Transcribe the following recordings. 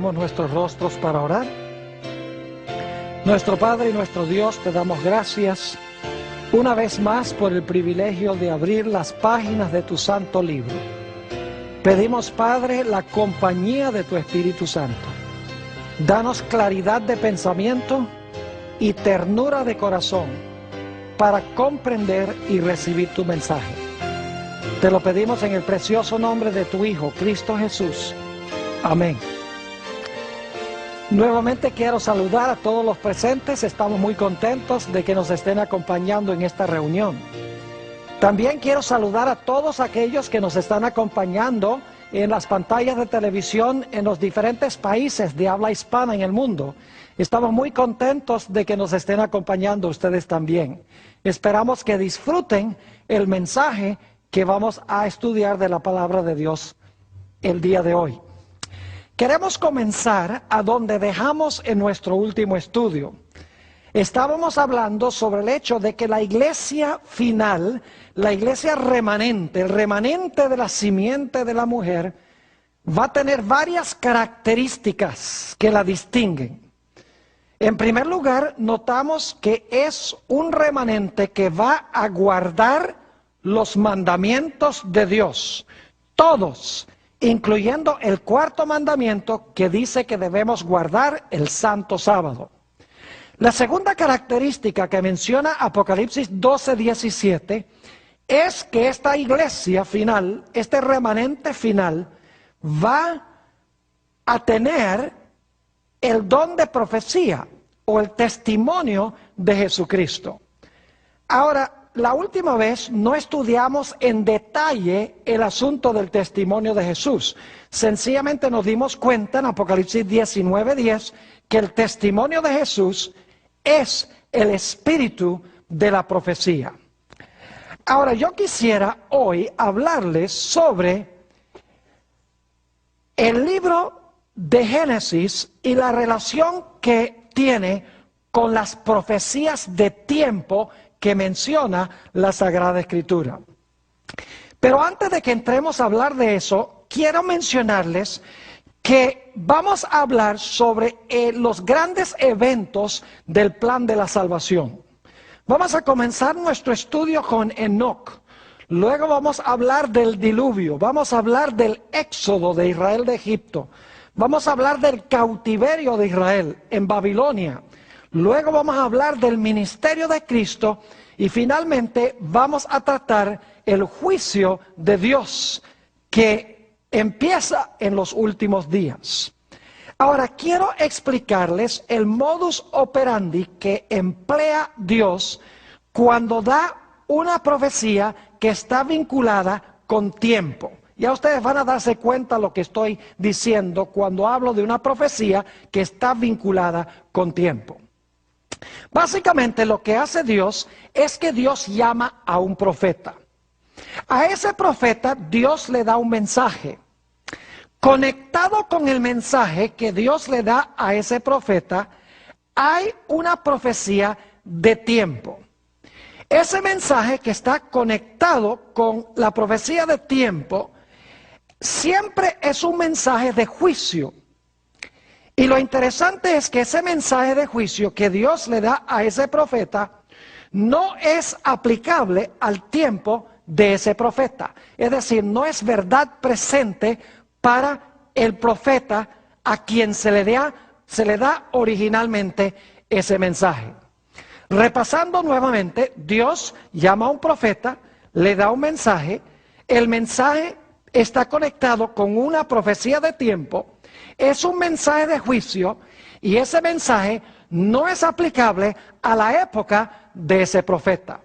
Inclinemos nuestros rostros para orar. Nuestro Padre y nuestro Dios, te damos gracias una vez más por el privilegio de abrir las páginas de tu santo libro. Pedimos, Padre, la compañía de tu Espíritu Santo. Danos claridad de pensamiento y ternura de corazón para comprender y recibir tu mensaje. Te lo pedimos en el precioso nombre de tu Hijo, Cristo Jesús. Amén. Nuevamente quiero saludar a todos los presentes. Estamos muy contentos de que nos estén acompañando en esta reunión. También quiero saludar a todos aquellos que nos están acompañando en las pantallas de televisión en los diferentes países de habla hispana en el mundo. Estamos muy contentos de que nos estén acompañando ustedes también. Esperamos que disfruten el mensaje que vamos a estudiar de la palabra de Dios el día de hoy. Queremos comenzar a donde dejamos en nuestro último estudio. Estábamos hablando sobre el hecho de que la iglesia final, la iglesia remanente, el remanente de la simiente de la mujer, va a tener varias características que la distinguen. En primer lugar, notamos que es un remanente que va a guardar los mandamientos de Dios, todos, incluyendo el cuarto mandamiento que dice que debemos guardar el santo sábado. La segunda característica que menciona Apocalipsis 12:17 es que esta iglesia final, este remanente final, va a tener el don de profecía o el testimonio de Jesucristo. Ahora, la última vez no estudiamos en detalle el asunto del testimonio de Jesús. Sencillamente nos dimos cuenta en Apocalipsis 19:10 que el testimonio de Jesús es el espíritu de la profecía. Ahora, yo quisiera hoy hablarles sobre el libro de Génesis y la relación que tiene con las profecías de tiempo que menciona la Sagrada Escritura. Pero antes de que entremos a hablar de eso, quiero mencionarles que vamos a hablar sobre los grandes eventos del plan de la salvación. Vamos a comenzar nuestro estudio con Enoc. Luego vamos a hablar del diluvio, vamos a hablar del éxodo de Israel de Egipto. Vamos a hablar del cautiverio de Israel en Babilonia. Luego vamos a hablar del ministerio de Cristo y finalmente vamos a tratar el juicio de Dios que empieza en los últimos días. Ahora quiero explicarles el modus operandi que emplea Dios cuando da una profecía que está vinculada con tiempo. Ya ustedes van a darse cuenta de lo que estoy diciendo cuando hablo de una profecía que está vinculada con tiempo. Básicamente lo que hace Dios es que Dios llama a un profeta. A ese profeta Dios le da un mensaje. Conectado con el mensaje que Dios le da a ese profeta, hay una profecía de tiempo. Ese mensaje que está conectado con la profecía de tiempo siempre es un mensaje de juicio. Y lo interesante es que ese mensaje de juicio que Dios le da a ese profeta no es aplicable al tiempo de ese profeta. Es decir, no es verdad presente para el profeta a quien se le da originalmente ese mensaje. Repasando nuevamente, Dios llama a un profeta, le da un mensaje, el mensaje está conectado con una profecía de tiempo, es un mensaje de juicio y ese mensaje no es aplicable a la época de ese profeta.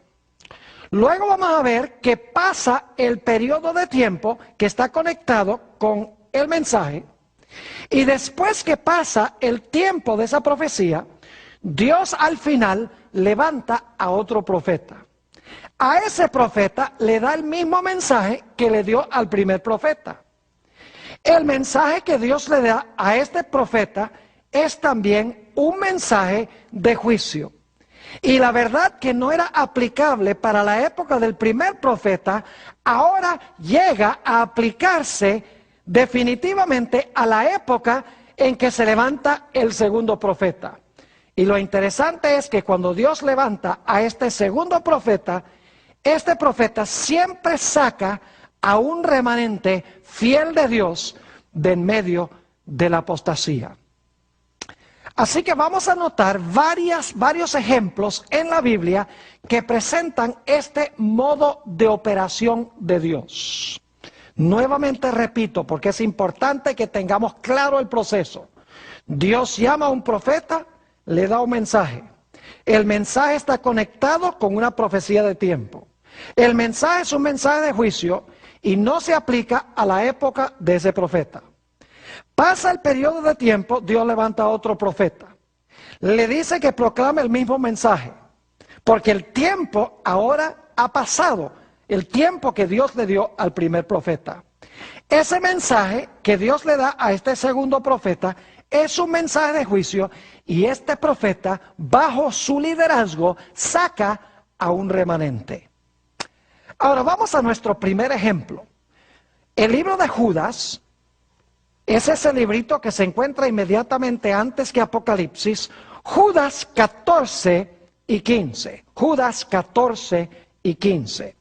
Luego vamos a ver que pasa el periodo de tiempo que está conectado con el mensaje y después que pasa el tiempo de esa profecía, Dios al final levanta a otro profeta. A ese profeta le da el mismo mensaje que le dio al primer profeta. El mensaje que Dios le da a este profeta es también un mensaje de juicio. Y la verdad que no era aplicable para la época del primer profeta, ahora llega a aplicarse definitivamente a la época en que se levanta el segundo profeta. Y lo interesante es que cuando Dios levanta a este segundo profeta, este profeta siempre saca a un remanente fiel de Dios de en medio de la apostasía. Así que vamos a notar varios ejemplos en la Biblia que presentan este modo de operación de Dios. Nuevamente repito, porque es importante que tengamos claro el proceso. Dios llama a un profeta, le da un mensaje. El mensaje está conectado con una profecía de tiempo. El mensaje es un mensaje de juicio y no se aplica a la época de ese profeta. Pasa el periodo de tiempo, Dios levanta a otro profeta. Le dice que proclame el mismo mensaje, porque el tiempo ahora ha pasado, el tiempo que Dios le dio al primer profeta. Ese mensaje que Dios le da a este segundo profeta es un mensaje de juicio y este profeta, bajo su liderazgo, saca a un remanente. Ahora vamos a nuestro primer ejemplo. El libro de Judas es ese librito que se encuentra inmediatamente antes que Apocalipsis. Judas 14 y 15. Judas 14 y 15.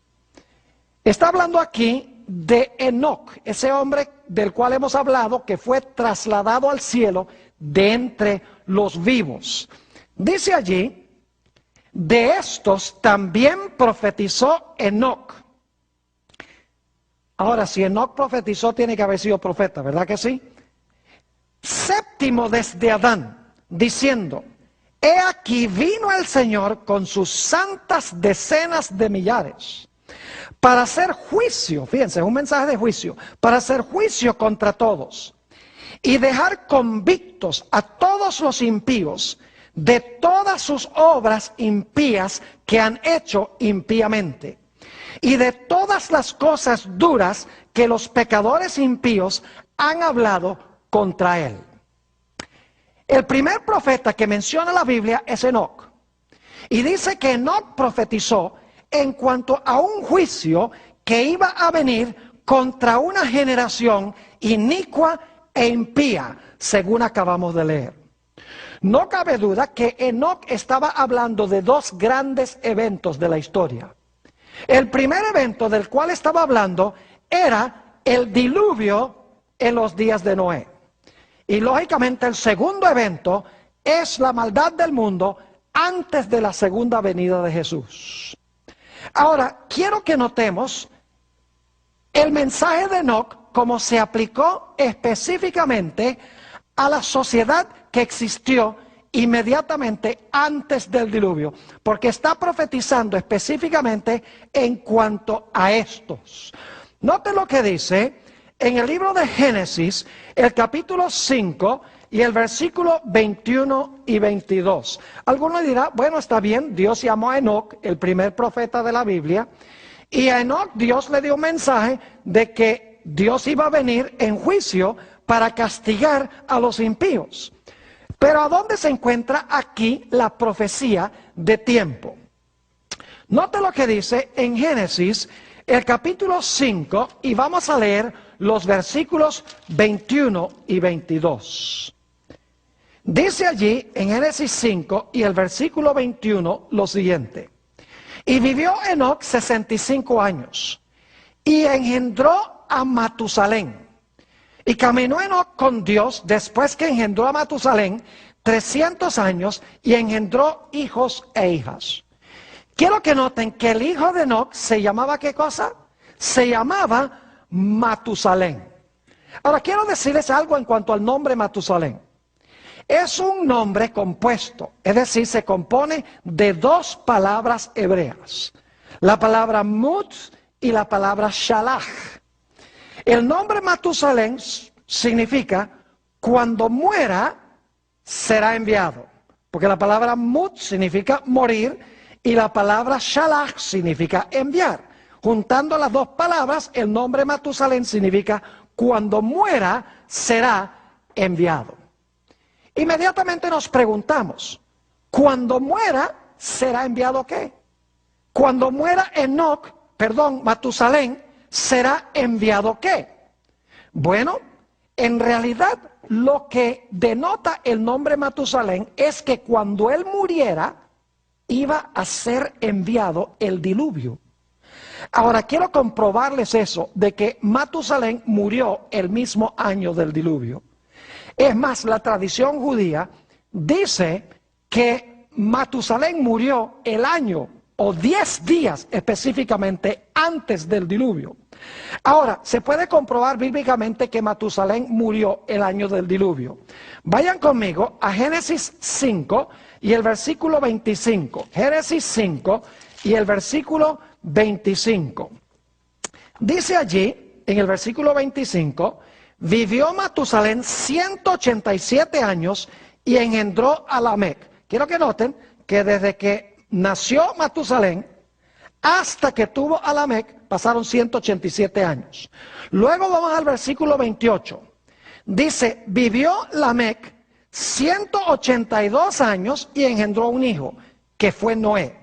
Está hablando aquí de Enoc, ese hombre del cual hemos hablado que fue trasladado al cielo de entre los vivos. Dice allí, de estos también profetizó Enoc. Ahora, si Enoc profetizó, tiene que haber sido profeta, ¿verdad que sí? Séptimo desde Adán, diciendo, he aquí vino el Señor con sus santas decenas de millares, para hacer juicio, fíjense, es un mensaje de juicio, para hacer juicio contra todos, y dejar convictos a todos los impíos de todas sus obras impías que han hecho impíamente, y de todas las cosas duras que los pecadores impíos han hablado contra él. El primer profeta que menciona la Biblia es Enoc. Y dice que Enoc profetizó en cuanto a un juicio que iba a venir contra una generación inicua e impía, según acabamos de leer. No cabe duda que Enoc estaba hablando de dos grandes eventos de la historia. El primer evento del cual estaba hablando era el diluvio en los días de Noé. Y lógicamente el segundo evento es la maldad del mundo antes de la segunda venida de Jesús. Ahora, quiero que notemos el mensaje de Enoc como se aplicó específicamente a la sociedad que existió inmediatamente antes del diluvio, porque está profetizando específicamente en cuanto a estos. Note lo que dice en el libro de Génesis, el capítulo 5 y el versículo 21 y 22. Alguno dirá, bueno, está bien, Dios llamó a Enoc, el primer profeta de la Biblia, y a Enoc Dios le dio un mensaje de que Dios iba a venir en juicio para castigar a los impíos. Pero ¿a dónde se encuentra aquí la profecía de tiempo? Note lo que dice en Génesis, el capítulo 5, y vamos a leer los versículos 21 y 22. Dice allí en Génesis 5 y el versículo 21 lo siguiente. Y vivió Enoc 65 años y engendró a Matusalén. Y caminó Enoc con Dios después que engendró a Matusalén 300 años y engendró hijos e hijas. Quiero que noten que el hijo de Enoc se llamaba, ¿qué cosa? Se llamaba Matusalén. Ahora quiero decirles algo en cuanto al nombre Matusalén. Es un nombre compuesto, es decir, se compone de dos palabras hebreas. La palabra Mut y la palabra Shalach. El nombre Matusalén significa cuando muera será enviado. Porque la palabra Mut significa morir y la palabra Shalach significa enviar. Juntando las dos palabras, el nombre Matusalén significa cuando muera será enviado. Inmediatamente nos preguntamos, cuando muera será enviado ¿qué? Cuando muera Matusalén, ¿será enviado qué? Bueno, en realidad lo que denota el nombre Matusalén es que cuando él muriera, iba a ser enviado el diluvio. Ahora, quiero comprobarles eso, de que Matusalén murió el mismo año del diluvio. Es más, la tradición judía dice que Matusalén murió el año o 10 días específicamente antes del diluvio. Ahora, se puede comprobar bíblicamente que Matusalén murió el año del diluvio. Vayan conmigo a Génesis 5 y el versículo 25. Génesis 5 y el versículo 25. Dice allí, en el versículo 25, vivió Matusalén 187 años y engendró a Lamec. Quiero que noten que desde que nació Matusalén hasta que tuvo a Lamec pasaron 187 años. Luego vamos al versículo 28. Dice, vivió Lamec 182 años y engendró un hijo, que fue Noé.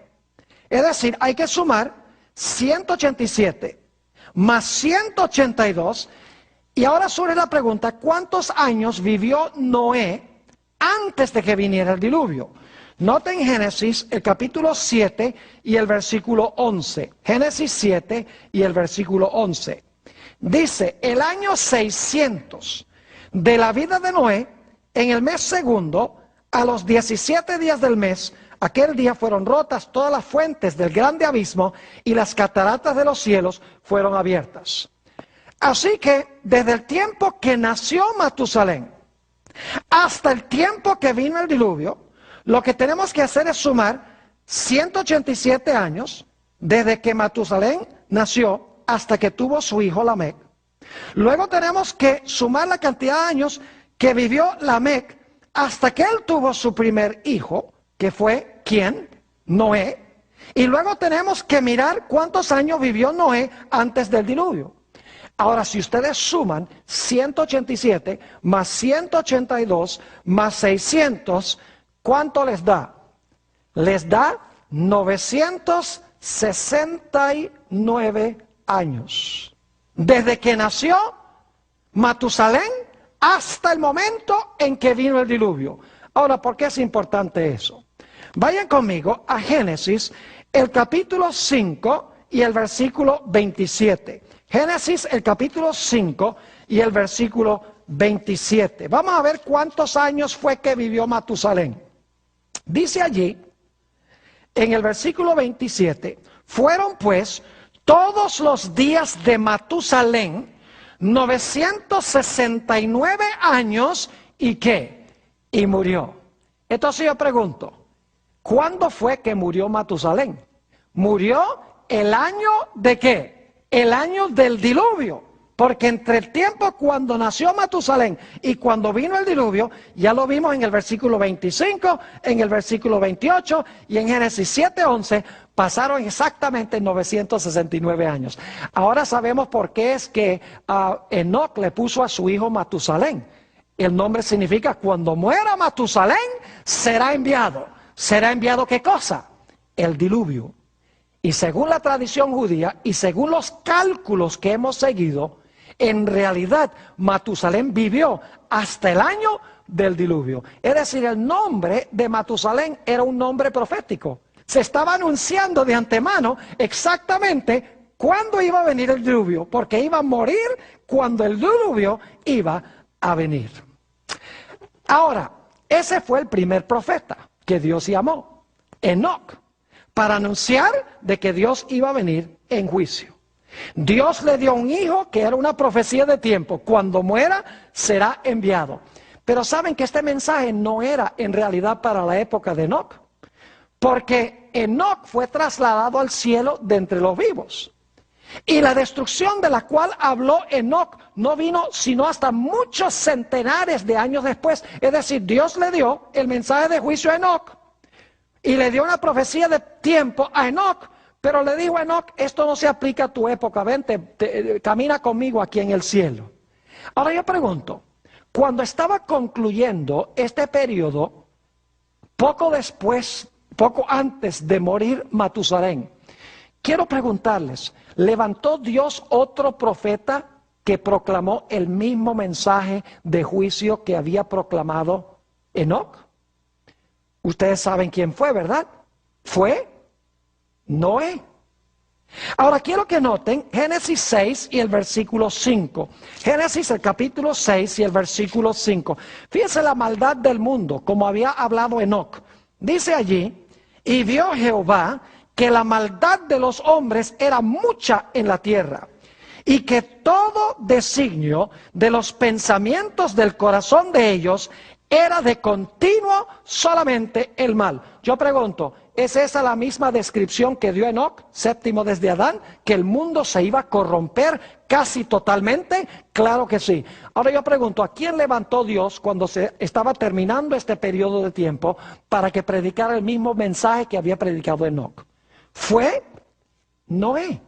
Es decir, hay que sumar 187 más 182. Y ahora surge la pregunta, ¿cuántos años vivió Noé antes de que viniera el diluvio? Noten Génesis, el capítulo 7 y el versículo 11. Génesis 7 y el versículo 11. Dice, el año 600 de la vida de Noé, en el mes segundo, a los 17 días del mes, aquel día fueron rotas todas las fuentes del grande abismo y las cataratas de los cielos fueron abiertas. Así que desde el tiempo que nació Matusalén hasta el tiempo que vino el diluvio, lo que tenemos que hacer es sumar 187 años desde que Matusalén nació hasta que tuvo su hijo Lamec. Luego tenemos que sumar la cantidad de años que vivió Lamec hasta que él tuvo su primer hijo, que fue, ¿quién? Noé. Y luego tenemos que mirar cuántos años vivió Noé antes del diluvio. Ahora, si ustedes suman 187 más 182 más 600, ¿cuánto les da? Les da 969 años. Desde que nació Matusalén hasta el momento en que vino el diluvio. Ahora, ¿por qué es importante eso? Vayan conmigo a Génesis, el capítulo 5 y el versículo 27. Génesis, el capítulo 5 y el versículo 27. Vamos a ver cuántos años fue que vivió Matusalén. Dice allí, en el versículo 27, fueron pues todos los días de Matusalén 969 años y ¿qué? Y murió. Entonces yo pregunto, ¿cuándo fue que murió Matusalén? Murió el año de ¿qué? El año del diluvio. Porque entre el tiempo cuando nació Matusalén y cuando vino el diluvio, ya lo vimos en el versículo 25, en el versículo 28 y en Génesis 7:11, pasaron exactamente 969 años. Ahora sabemos por qué es que Enoc le puso a su hijo Matusalén. El nombre significa cuando muera Matusalén será enviado. ¿Será enviado qué cosa? El diluvio. Y según la tradición judía y según los cálculos que hemos seguido, en realidad Matusalén vivió hasta el año del diluvio. Es decir, el nombre de Matusalén era un nombre profético. Se estaba anunciando de antemano exactamente cuándo iba a venir el diluvio, porque iba a morir cuando el diluvio iba a venir. Ahora, ese fue el primer profeta que Dios llamó, Enoc, para anunciar de que Dios iba a venir en juicio. Dios le dio un hijo que era una profecía de tiempo. Cuando muera, será enviado. Pero saben que este mensaje no era en realidad para la época de Enoc. Porque Enoc fue trasladado al cielo de entre los vivos. Y la destrucción de la cual habló Enoc no vino sino hasta muchos centenares de años después. Es decir, Dios le dio el mensaje de juicio a Enoc. Y le dio una profecía de tiempo a Enoc. Pero le dijo a Enoc, esto no se aplica a tu época, vente, camina conmigo aquí en el cielo. Ahora yo pregunto, cuando estaba concluyendo este periodo, poco después, poco antes de morir Matusalén, quiero preguntarles, ¿levantó Dios otro profeta que proclamó el mismo mensaje de juicio que había proclamado Enoc? Ustedes saben quién fue, ¿verdad? Fue Noé. Ahora quiero que noten Génesis 6 y el versículo 5. Génesis el capítulo 6 y el versículo 5. Fíjense la maldad del mundo, como había hablado Enoc. Dice allí, y vio Jehová que la maldad de los hombres era mucha en la tierra, y que todo designio de los pensamientos del corazón de ellos era de continuo solamente el mal. Yo pregunto, ¿es esa la misma descripción que dio Enoc, séptimo desde Adán, que el mundo se iba a corromper casi totalmente? Claro que sí. Ahora yo pregunto, ¿a quién levantó Dios cuando se estaba terminando este periodo de tiempo para que predicara el mismo mensaje que había predicado Enoc? Fue Noé.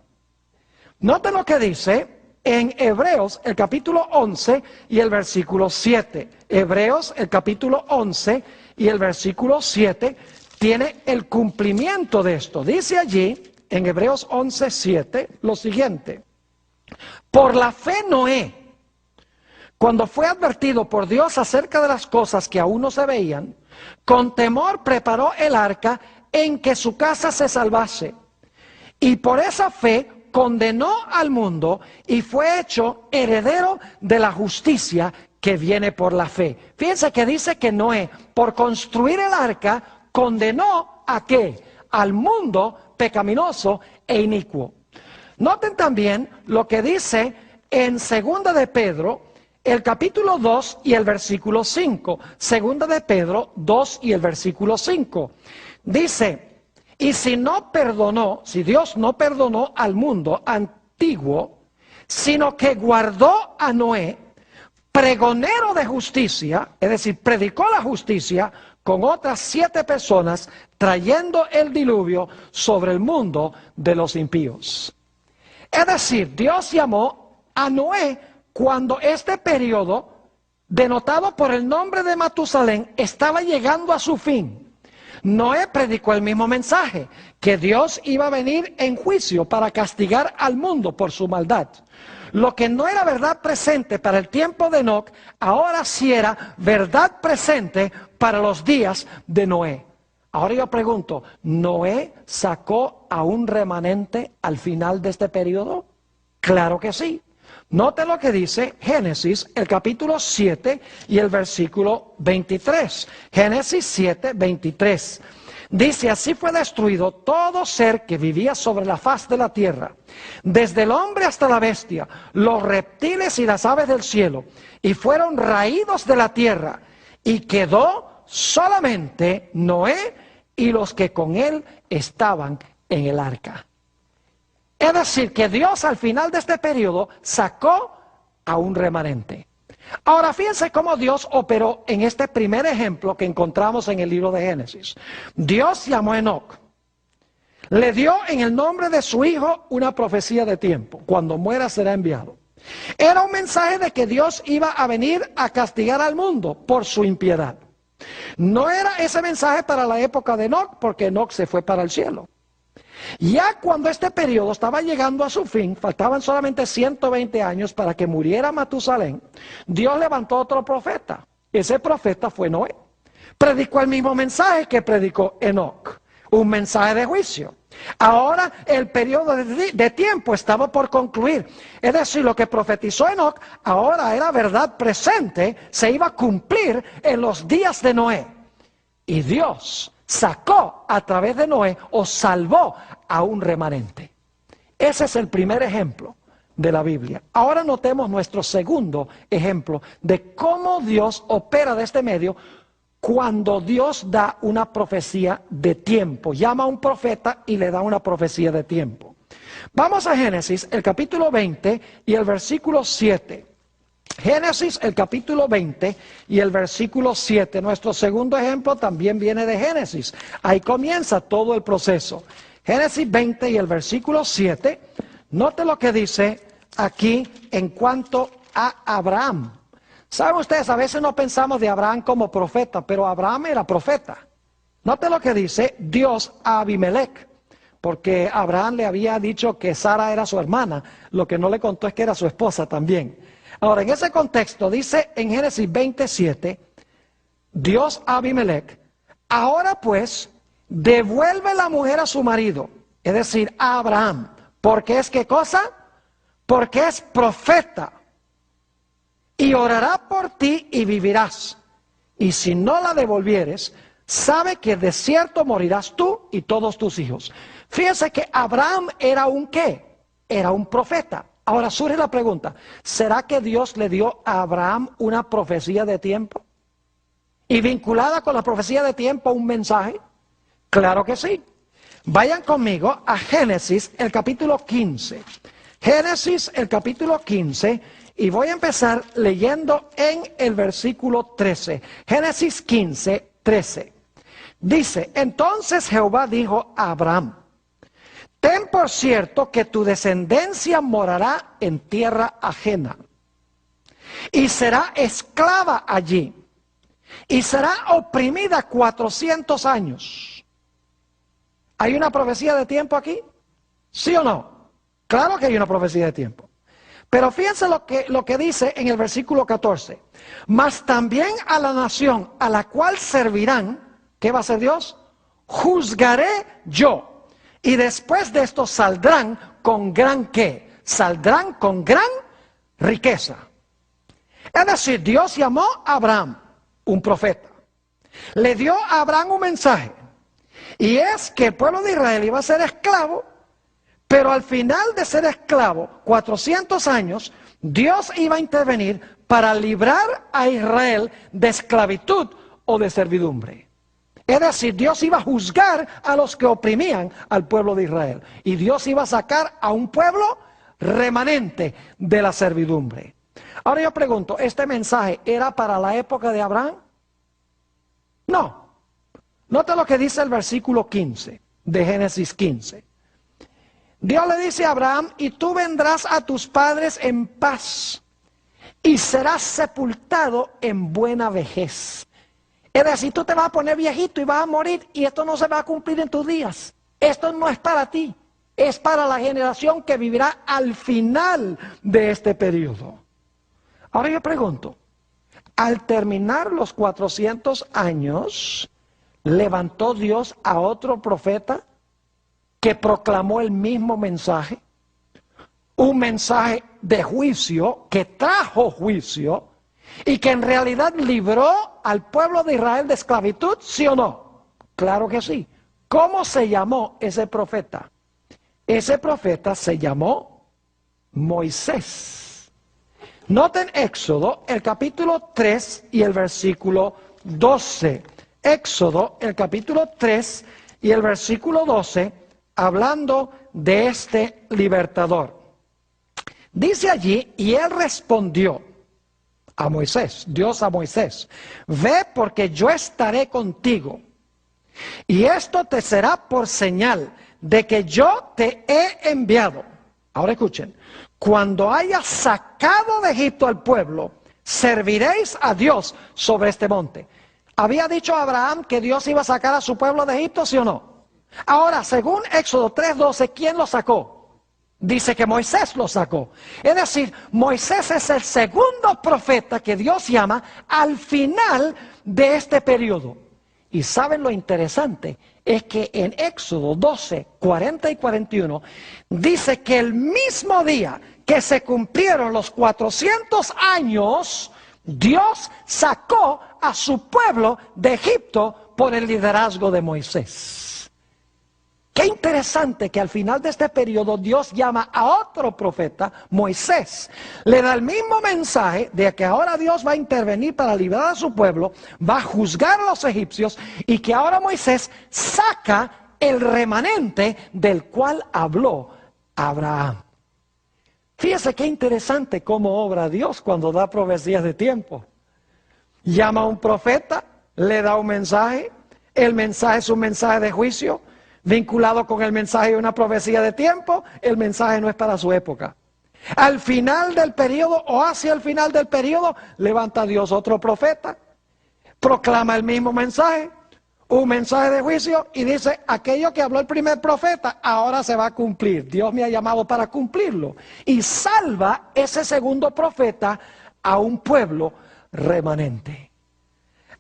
Noten lo que dice en Hebreos el capítulo 11 y el versículo 7. Hebreos el capítulo 11 y el versículo 7 tiene el cumplimiento de esto. Dice allí en Hebreos 11, 7 lo siguiente. Por la fe Noé, cuando fue advertido por Dios acerca de las cosas que aún no se veían, con temor preparó el arca en que su casa se salvase. Y por esa fe condenó al mundo y fue hecho heredero de la justicia que viene por la fe. Fíjense que dice que Noé, por construir el arca, condenó ¿a qué? Al mundo pecaminoso e inicuo. Noten también lo que dice en Segunda de Pedro, el capítulo 2 y el versículo 5. Segunda de Pedro 2 y el versículo 5. Dice, y si Dios no perdonó al mundo antiguo, sino que guardó a Noé, pregonero de justicia, es decir, predicó la justicia con otras 7 personas, trayendo el diluvio sobre el mundo de los impíos. Es decir, Dios llamó a Noé cuando este periodo, denotado por el nombre de Matusalén, estaba llegando a su fin. Noé predicó el mismo mensaje, que Dios iba a venir en juicio para castigar al mundo por su maldad. Lo que no era verdad presente para el tiempo de Enoc, ahora sí era verdad presente para los días de Noé. Ahora yo pregunto, ¿Noé sacó a un remanente al final de este periodo? Claro que sí. Note lo que dice Génesis, el capítulo 7 y el versículo 23. Génesis 7, 23. Dice, así fue destruido todo ser que vivía sobre la faz de la tierra, desde el hombre hasta la bestia, los reptiles y las aves del cielo, y fueron raídos de la tierra, y quedó solamente Noé y los que con él estaban en el arca. Es decir, que Dios al final de este periodo sacó a un remanente. Ahora fíjense cómo Dios operó en este primer ejemplo que encontramos en el libro de Génesis. Dios llamó a Enoc, le dio en el nombre de su hijo una profecía de tiempo, cuando muera será enviado. Era un mensaje de que Dios iba a venir a castigar al mundo por su impiedad. No era ese mensaje para la época de Enoc, porque Enoc se fue para el cielo. Ya cuando este periodo estaba llegando a su fin, faltaban solamente 120 años para que muriera Matusalén, Dios levantó otro profeta. Ese profeta fue Noé. Predicó el mismo mensaje que predicó Enoc, un mensaje de juicio. Ahora el periodo de tiempo estaba por concluir. Es decir, lo que profetizó Enoc ahora era verdad presente, se iba a cumplir en los días de Noé. Y Dios sacó a través de Noé o salvó a un remanente. Ese es el primer ejemplo de la Biblia. Ahora notemos nuestro segundo ejemplo de cómo Dios opera de este medio cuando Dios da una profecía de tiempo. Llama a un profeta y le da una profecía de tiempo. Vamos a Génesis, el capítulo 20 y el versículo 7. Génesis, el capítulo 20 y el versículo 7. Nuestro segundo ejemplo también viene de Génesis. Ahí comienza todo el proceso. Génesis 20 y el versículo 7. Note lo que dice aquí en cuanto a Abraham. ¿Saben ustedes? A veces no pensamos de Abraham como profeta, pero Abraham era profeta. Note lo que dice Dios a Abimelech. porque Abraham le había dicho que Sara era su hermana, lo que no le contó es que era su esposa también. Ahora, en ese contexto, dice en Génesis 27, Dios a Abimelech, ahora pues, devuelve la mujer a su marido, es decir, a Abraham, porque es ¿qué cosa? Porque es profeta, y orará por ti y vivirás, y si no la devolvieres, sabe que de cierto morirás tú y todos tus hijos. Fíjense que Abraham era un ¿qué? Era un profeta. Ahora surge la pregunta, ¿será que Dios le dio a Abraham una profecía de tiempo? ¿Y vinculada con la profecía de tiempo un mensaje? Claro que sí. Vayan conmigo a Génesis, el capítulo 15. Génesis, el capítulo 15, y voy a empezar leyendo en el versículo 13. Génesis 15, 13. Dice, entonces Jehová dijo a Abraham, ten por cierto que tu descendencia morará en tierra ajena, y será esclava allí, y será oprimida 400 años. ¿Hay una profecía de tiempo aquí? ¿Sí o no? Claro que hay una profecía de tiempo. Pero fíjense lo que dice en el versículo 14. Mas también a la nación a la cual servirán, ¿qué va a hacer Dios? Juzgaré yo. Y después de esto saldrán con gran ¿qué? Saldrán con gran riqueza. Es decir, Dios llamó a Abraham, un profeta. Le dio a Abraham un mensaje. Y es que el pueblo de Israel iba a ser esclavo, pero al final de ser esclavo, 400 años, Dios iba a intervenir para librar a Israel de esclavitud o de servidumbre. Es decir, Dios iba a juzgar a los que oprimían al pueblo de Israel. Y Dios iba a sacar a un pueblo remanente de la servidumbre. Ahora yo pregunto, ¿este mensaje era para la época de Abraham? No. Nota lo que dice el versículo 15 de Génesis 15. Dios le dice a Abraham, y tú vendrás a tus padres en paz, y serás sepultado en buena vejez. Es decir, tú te vas a poner viejito y vas a morir, y esto no se va a cumplir en tus días. Esto no es para ti, es para la generación que vivirá al final de este periodo. Ahora yo pregunto, al terminar los 400 años, ¿levantó Dios a otro profeta que proclamó el mismo mensaje? Un mensaje de juicio, que trajo juicio, y que en realidad libró al pueblo de Israel de esclavitud, ¿sí o no? Claro que sí. ¿Cómo se llamó ese profeta? Ese profeta se llamó Moisés. Noten Éxodo, el capítulo 3 y el versículo 12. Éxodo, el capítulo 3 y el versículo 12, hablando de este libertador. Dice allí, y él respondió a Moisés, Dios a Moisés, ve porque yo estaré contigo, y esto te será por señal de que yo te he enviado. Ahora escuchen, cuando hayas sacado de Egipto al pueblo, serviréis a Dios sobre este monte. ¿Había dicho Abraham que Dios iba a sacar a su pueblo de Egipto, sí o no? Ahora, según Éxodo 3:12, ¿quién lo sacó? Dice que Moisés lo sacó. Es decir, Moisés es el segundo profeta que Dios llama al final de este periodo. Y saben lo interesante, es que en Éxodo 12, 40 y 41, dice que el mismo día que se cumplieron los 400 años, Dios sacó a su pueblo de Egipto por el liderazgo de Moisés. Qué interesante que al final de este periodo Dios llama a otro profeta, Moisés. Le da el mismo mensaje de que ahora Dios va a intervenir para librar a su pueblo, va a juzgar a los egipcios y que ahora Moisés saca el remanente del cual habló Abraham. Fíjese qué interesante cómo obra Dios cuando da profecías de tiempo. Llama a un profeta, le da un mensaje, el mensaje es un mensaje de juicio, vinculado con el mensaje de una profecía de tiempo, el mensaje no es para su época. Al final del periodo o hacia el final del periodo, levanta Dios otro profeta, proclama el mismo mensaje, un mensaje de juicio y dice, aquello que habló el primer profeta, ahora se va a cumplir. Dios me ha llamado para cumplirlo. Y salva ese segundo profeta a un pueblo remanente.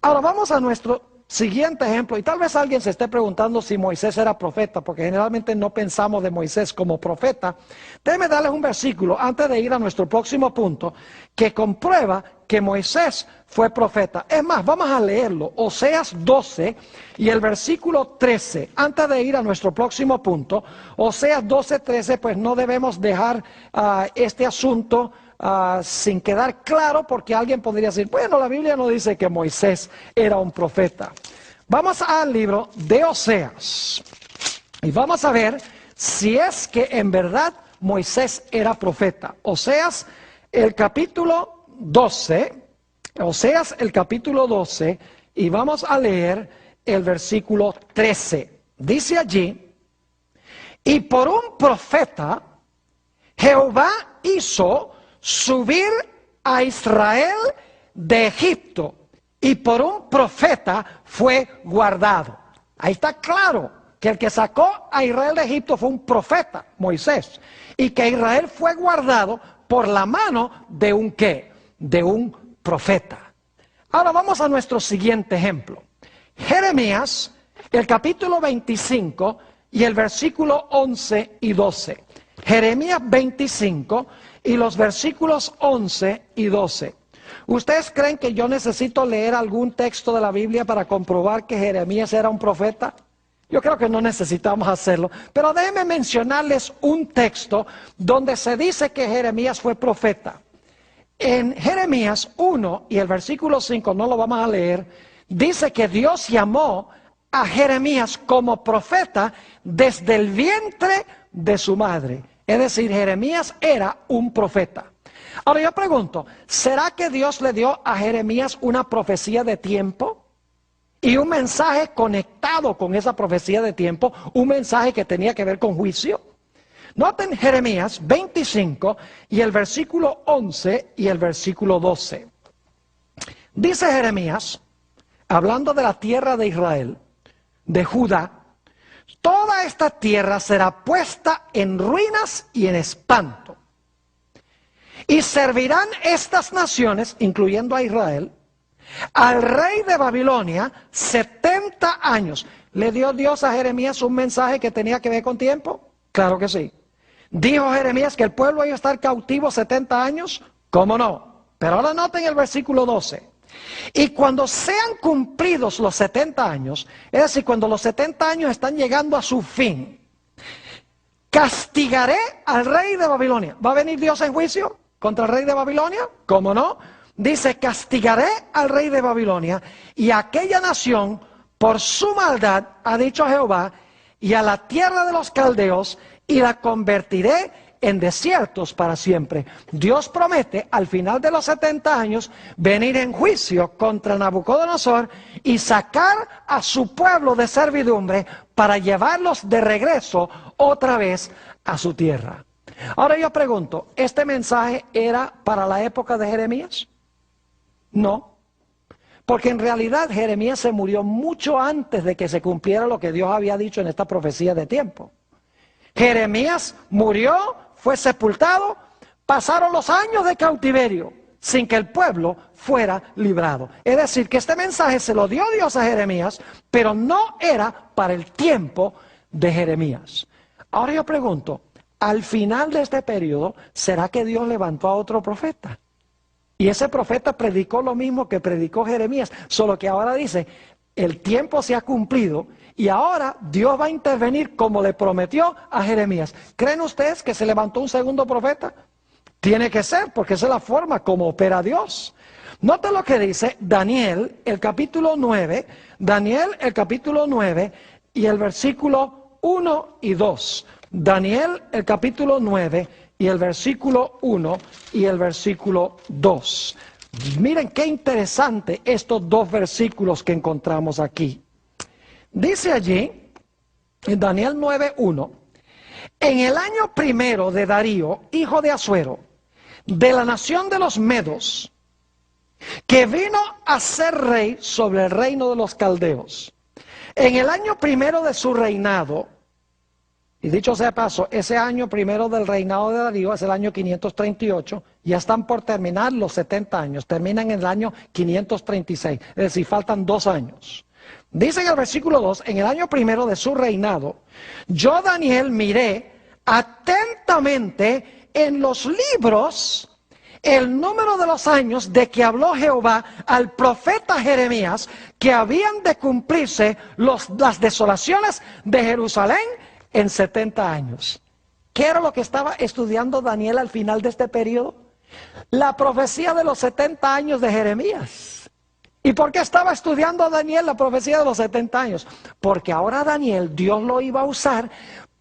Ahora vamos a nuestro siguiente ejemplo, y tal vez alguien se esté preguntando si Moisés era profeta, porque generalmente no pensamos de Moisés como profeta. Déjenme darles un versículo antes de ir a nuestro próximo punto, que comprueba que Moisés fue profeta. Es más, vamos a leerlo, Oseas 12 y el versículo 13, antes de ir a nuestro próximo punto. Oseas 12, 13, pues no debemos dejar este asunto sin quedar claro, porque alguien podría decir, bueno, la Biblia no dice que Moisés era un profeta. Vamos al libro de Oseas y vamos a ver si es que en verdad Moisés era profeta. Oseas el capítulo 12, Oseas el capítulo 12, y vamos a leer el versículo 13. Dice allí, y por un profeta Jehová hizo subir a Israel de Egipto, y por un profeta fue guardado. Ahí está claro que el que sacó a Israel de Egipto fue un profeta, Moisés, y que Israel fue guardado por la mano de un ¿qué? De un profeta. Ahora vamos a nuestro siguiente ejemplo. Jeremías, el capítulo 25 y el versículo 11 y 12. Jeremías 25 y los versículos 11 y 12. ¿Ustedes creen que yo necesito leer algún texto de la Biblia para comprobar que Jeremías era un profeta? Yo creo que no necesitamos hacerlo, pero déjenme mencionarles un texto donde se dice que Jeremías fue profeta. En Jeremías 1 y el versículo 5, no lo vamos a leer, dice que Dios llamó a Jeremías como profeta desde el vientre de su madre. Es decir, Jeremías era un profeta. Ahora yo pregunto, ¿será que Dios le dio a Jeremías una profecía de tiempo? Y un mensaje conectado con esa profecía de tiempo, un mensaje que tenía que ver con juicio. Noten Jeremías 25 y el versículo 11 y el versículo 12. Dice Jeremías, hablando de la tierra de Israel, de Judá, toda esta tierra será puesta en ruinas y en espanto. Y servirán estas naciones, incluyendo a Israel, al rey de Babilonia 70 años. ¿Le dio Dios a Jeremías un mensaje que tenía que ver con tiempo? Claro que sí. ¿Dijo Jeremías que el pueblo iba a estar cautivo 70 años? ¿Cómo no? Pero ahora noten el versículo 12. Y cuando sean cumplidos los 70 años, es decir, cuando los 70 años están llegando a su fin, castigaré al rey de Babilonia. ¿Va a venir Dios en juicio contra el rey de Babilonia? ¿Cómo no? Dice, castigaré al rey de Babilonia y a aquella nación por su maldad, ha dicho Jehová, y a la tierra de los caldeos, y la convertiré en desiertos para siempre. Dios promete al final de los 70 años venir en juicio contra Nabucodonosor y sacar a su pueblo de servidumbre para llevarlos de regreso otra vez a su tierra. Ahora yo pregunto, ¿este mensaje era para la época de Jeremías? No, porque en realidad Jeremías se murió mucho antes de que se cumpliera lo que Dios había dicho en esta profecía de tiempo. Jeremías murió, fue sepultado, pasaron los años de cautiverio sin que el pueblo fuera librado. Es decir, que este mensaje se lo dio Dios a Jeremías, pero no era para el tiempo de Jeremías. Ahora yo pregunto, al final de este periodo, ¿será que Dios levantó a otro profeta? Y ese profeta predicó lo mismo que predicó Jeremías, solo que ahora dice, el tiempo se ha cumplido y ahora Dios va a intervenir como le prometió a Jeremías. ¿Creen ustedes que se levantó un segundo profeta? Tiene que ser, porque esa es la forma como opera Dios. Noten lo que dice Daniel, el capítulo 9, Daniel, el capítulo 9 y el versículo 1 y 2. Daniel, el capítulo 9 y el versículo 1 y el versículo 2. Miren qué interesante estos dos versículos que encontramos aquí. Dice allí, en Daniel 9:1, en el año primero de Darío, hijo de Asuero, de la nación de los Medos, que vino a ser rey sobre el reino de los caldeos, En el año primero de su reinado, y dicho sea de paso, ese año primero del reinado de Darío es el año 538, ya están por terminar los 70 años, terminan en el año 536, es decir, faltan 2 años. Dice en el versículo 2, en el año primero de su reinado, yo Daniel miré atentamente en los libros el número de los años de que habló Jehová al profeta Jeremías, que habían de cumplirse las desolaciones de Jerusalén en 70 años. ¿Qué era lo que estaba estudiando Daniel al final de este periodo? La profecía de los 70 años de Jeremías. ¿Y por qué estaba estudiando Daniel la profecía de los 70 años? Porque ahora Daniel, Dios lo iba a usar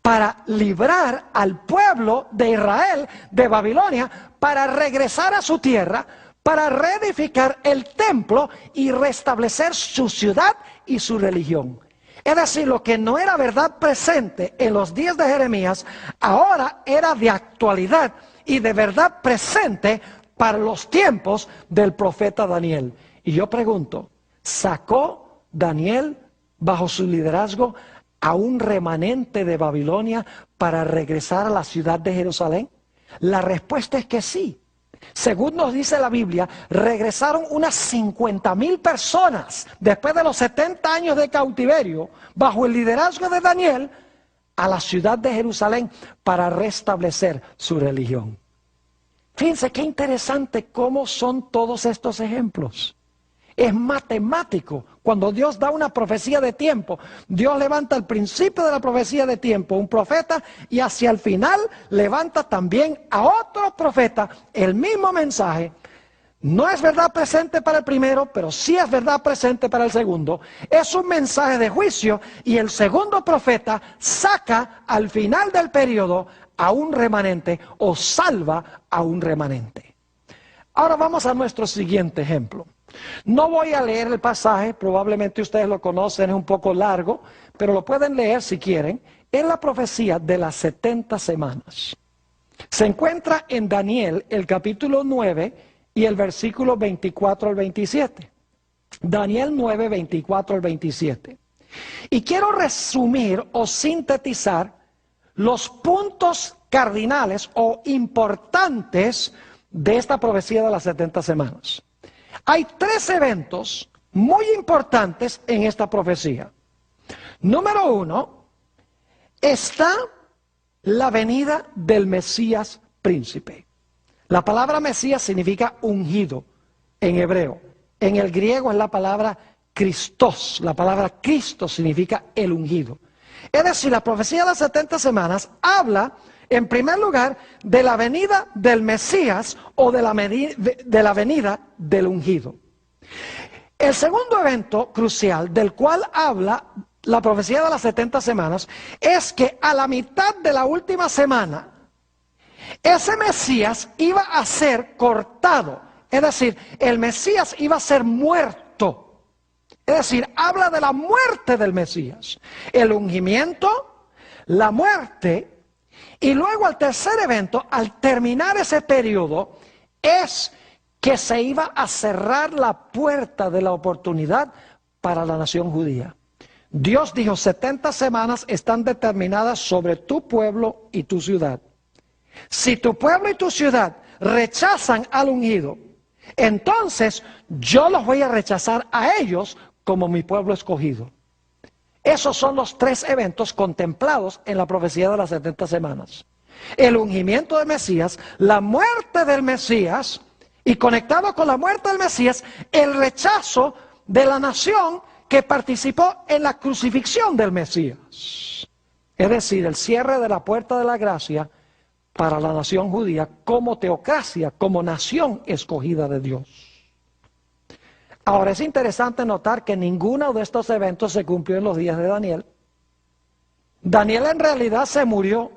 para librar al pueblo de Israel de Babilonia, para regresar a su tierra, para reedificar el templo y restablecer su ciudad y su religión. Es decir, lo que no era verdad presente en los días de Jeremías, ahora era de actualidad y de verdad presente para los tiempos del profeta Daniel. Y yo pregunto, ¿sacó Daniel bajo su liderazgo a un remanente de Babilonia para regresar a la ciudad de Jerusalén? La respuesta es que sí. Según nos dice la Biblia, regresaron unas 50,000 personas después de los 70 años de cautiverio, bajo el liderazgo de Daniel, a la ciudad de Jerusalén para restablecer su religión. Fíjense qué interesante cómo son todos estos ejemplos. Es matemático. Cuando Dios da una profecía de tiempo, Dios levanta al principio de la profecía de tiempo un profeta y hacia el final levanta también a otro profeta el mismo mensaje. No es verdad presente para el primero, pero sí es verdad presente para el segundo. Es un mensaje de juicio y el segundo profeta saca al final del periodo a un remanente o salva a un remanente. Ahora vamos a nuestro siguiente ejemplo. No voy a leer el pasaje, probablemente ustedes lo conocen, es un poco largo, pero lo pueden leer si quieren. Es la profecía de las 70 semanas. Se encuentra en Daniel, el capítulo 9 y el versículo 24 al 27. Daniel 9, 24 al 27. Y quiero resumir o sintetizar los puntos cardinales o importantes de esta profecía de las 70 semanas. Hay 3 eventos muy importantes en esta profecía. Número 1, está la venida del Mesías príncipe. La palabra Mesías significa ungido en hebreo. En el griego es la palabra Christos. La palabra Cristo significa el ungido. Es decir, la profecía de las 70 semanas habla, en primer lugar, de la venida del Mesías o de la venida del ungido. El segundo evento crucial del cual habla la profecía de las 70 semanas es que a la mitad de la última semana, ese Mesías iba a ser cortado. Es decir, el Mesías iba a ser muerto. Es decir, habla de la muerte del Mesías. El ungimiento, la muerte. Y luego el tercer evento, al terminar ese periodo, es que se iba a cerrar la puerta de la oportunidad para la nación judía. Dios dijo, 70 semanas están determinadas sobre tu pueblo y tu ciudad. Si tu pueblo y tu ciudad rechazan al ungido, entonces yo los voy a rechazar a ellos como mi pueblo escogido. Esos son los 3 eventos contemplados en la profecía de las 70 semanas. El ungimiento del Mesías, la muerte del Mesías y conectado con la muerte del Mesías, el rechazo de la nación que participó en la crucifixión del Mesías. Es decir, el cierre de la puerta de la gracia para la nación judía como teocracia, como nación escogida de Dios. Ahora es interesante notar que ninguno de estos eventos se cumplió en los días de Daniel. Daniel en realidad se murió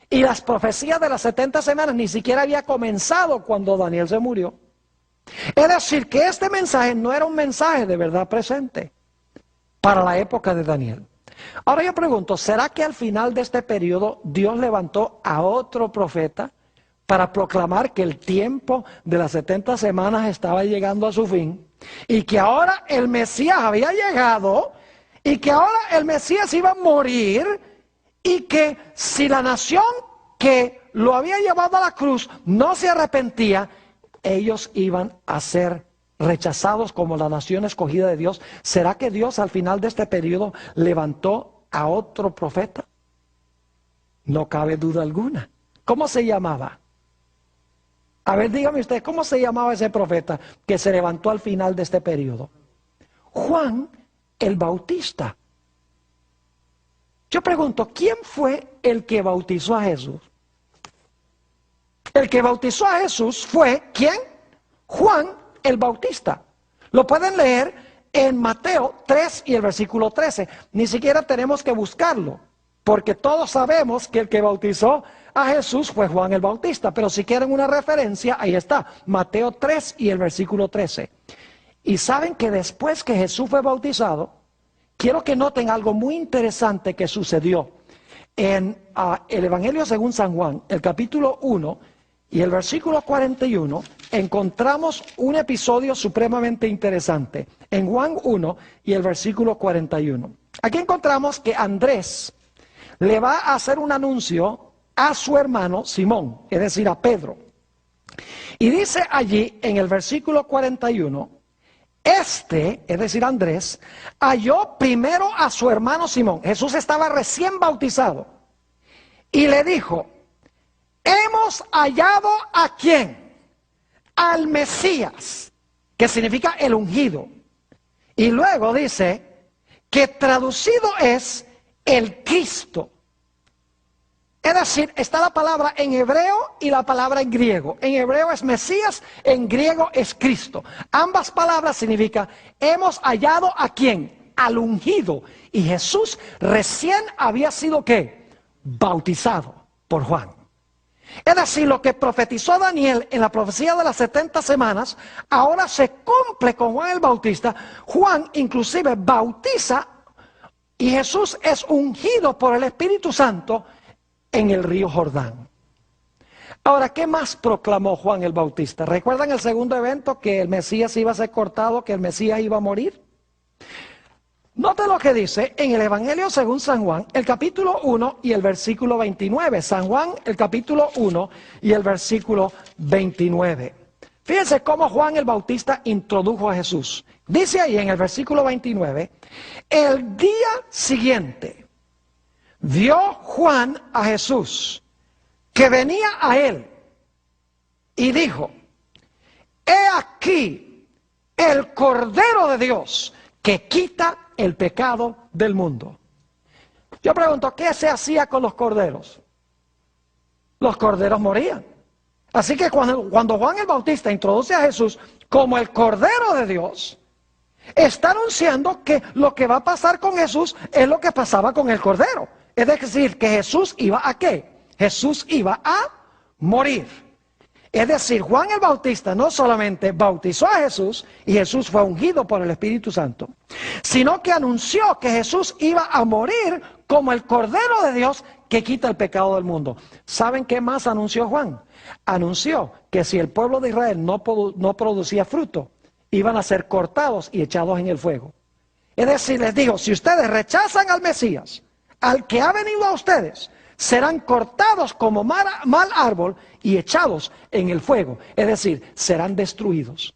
y las profecías de las 70 semanas ni siquiera había comenzado cuando Daniel se murió. Es decir, que este mensaje no era un mensaje de verdad presente para la época de Daniel. Ahora yo pregunto, ¿será que al final de este periodo Dios levantó a otro profeta para proclamar que el tiempo de las 70 semanas estaba llegando a su fin y que ahora el Mesías había llegado y que ahora el Mesías iba a morir y que si la nación que lo había llevado a la cruz no se arrepentía, ellos iban a ser rechazados como la nación escogida de Dios. ¿Será que Dios al final de este periodo levantó a otro profeta? No cabe duda alguna. ¿Cómo se llamaba? A ver, dígame usted, ¿cómo se llamaba ese profeta que se levantó al final de este periodo? Juan el Bautista. Yo pregunto, ¿quién fue el que bautizó a Jesús? El que bautizó a Jesús fue, ¿quién? Juan el Bautista. Lo pueden leer en Mateo 3 y el versículo 13. Ni siquiera tenemos que buscarlo, porque todos sabemos que el que bautizó a Jesús fue Juan el Bautista. Pero si quieren una referencia, ahí está, Mateo 3 y el versículo 13. Y saben que después que Jesús fue bautizado, quiero que noten algo muy interesante que sucedió. En el Evangelio según San Juan, el capítulo 1 y el versículo 41, encontramos un episodio supremamente interesante. En Juan 1 y el versículo 41. Aquí encontramos que Andrés le va a hacer un anuncio a su hermano Simón, es decir, a Pedro. Y dice allí en el versículo 41, es decir, Andrés, halló primero a su hermano Simón. Jesús estaba recién bautizado. Y le dijo, hemos hallado ¿a quién? Al Mesías, que significa el ungido. Y luego dice que traducido es el Cristo. Es decir, está la palabra en hebreo y la palabra en griego. En hebreo es Mesías, en griego es Cristo. Ambas palabras significan, hemos hallado ¿a quién? Al ungido. Y Jesús recién había sido ¿qué? Bautizado por Juan. Es decir, lo que profetizó Daniel en la profecía de las 70 semanas, ahora se cumple con Juan el Bautista. Juan inclusive bautiza y Jesús es ungido por el Espíritu Santo en el río Jordán. Ahora, ¿qué más proclamó Juan el Bautista? ¿Recuerdan el segundo evento, que el Mesías iba a ser cortado, que el Mesías iba a morir? Note lo que dice en el Evangelio según San Juan, el capítulo 1 y el versículo 29. San Juan, el capítulo 1 y el versículo 29. Fíjense cómo Juan el Bautista introdujo a Jesús. Dice ahí en el versículo 29, el día siguiente vio Juan a Jesús, que venía a él, y dijo, he aquí el Cordero de Dios, que quita el pecado del mundo. Yo pregunto, ¿qué se hacía con los corderos? Los corderos morían. Así que cuando Juan el Bautista introduce a Jesús como el Cordero de Dios, está anunciando que lo que va a pasar con Jesús es lo que pasaba con el Cordero. Es decir, que Jesús iba ¿a qué? Jesús iba a morir. Es decir, Juan el Bautista no solamente bautizó a Jesús y Jesús fue ungido por el Espíritu Santo, sino que anunció que Jesús iba a morir como el Cordero de Dios que quita el pecado del mundo. ¿Saben qué más anunció Juan? Anunció que si el pueblo de Israel no producía fruto, iban a ser cortados y echados en el fuego. Es decir, les dijo, si ustedes rechazan al Mesías, al que ha venido a ustedes, serán cortados como mal árbol y echados en el fuego. Es decir, serán destruidos.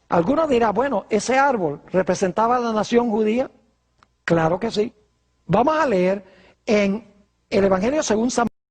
Alguno dirá, bueno, ¿ese árbol representaba a la nación judía? Claro que sí. Vamos a leer en el Evangelio según San